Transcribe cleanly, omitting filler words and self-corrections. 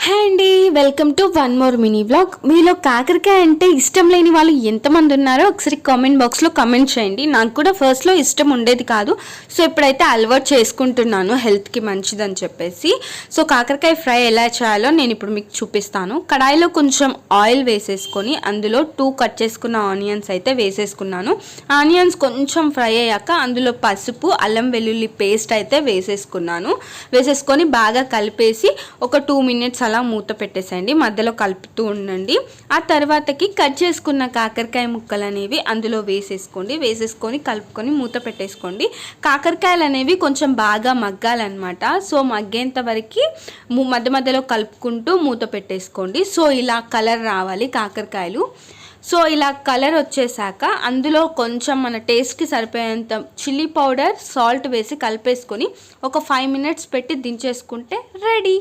Hi అండి, welcome to one more mini vlog. మీలో కాకరకాయ అంటే ఇష్టం లేని వాళ్ళు ఎంతమంది ఉన్నారో ఒకసారి కామెంట్ బాక్స్లో కామెంట్ చేయండి. నాకు కూడా ఫస్ట్లో ఇష్టం ఉండేది కాదు. సో ఇప్పుడైతే అలవాటు చేసుకుంటున్నాను, హెల్త్కి మంచిదని చెప్పేసి. సో కాకరకాయ ఫ్రై ఎలా చేయాలో నేను ఇప్పుడు మీకు చూపిస్తాను. కడాయిలో కొంచెం ఆయిల్ వేసేసుకొని అందులో 2 కట్ చేసుకున్న ఆనియన్స్ అయితే వేసేసుకున్నాను. ఆనియన్స్ కొంచెం ఫ్రై అయ్యాక అందులో పసుపు, అల్లం వెల్లుల్లి పేస్ట్ అయితే వేసేసుకొని బాగా కలిపేసి ఒక 2 మినిట్స్ అలా మూత పెట్టేసేయండి. మధ్యలో కలుపుతూ ఉండండి. ఆ తర్వాతకి కట్ చేసుకున్న కాకరకాయ ముక్కలు అనేవి అందులో వేసేసుకొని కలుపుకొని మూత పెట్టేసుకోండి. కాకరకాయలు అనేవి కొంచెం బాగా మగ్గాలన్నమాట. సో మగ్గేంత వరకు మధ్యలో కలుపుకుంటూ మూత పెట్టేసుకోండి. సో ఇలా కలర్ రావాలి కాకరకాయలు. సో ఇలా కలర్ వచ్చేసాక అందులో కొంచెం మన టేస్ట్కి సరిపోయేంత చిల్లీ పౌడర్, సాల్ట్ వేసి కలిపేసుకొని ఒక 5 మినిట్స్ పెట్టి దించేసుకుంటే రెడీ.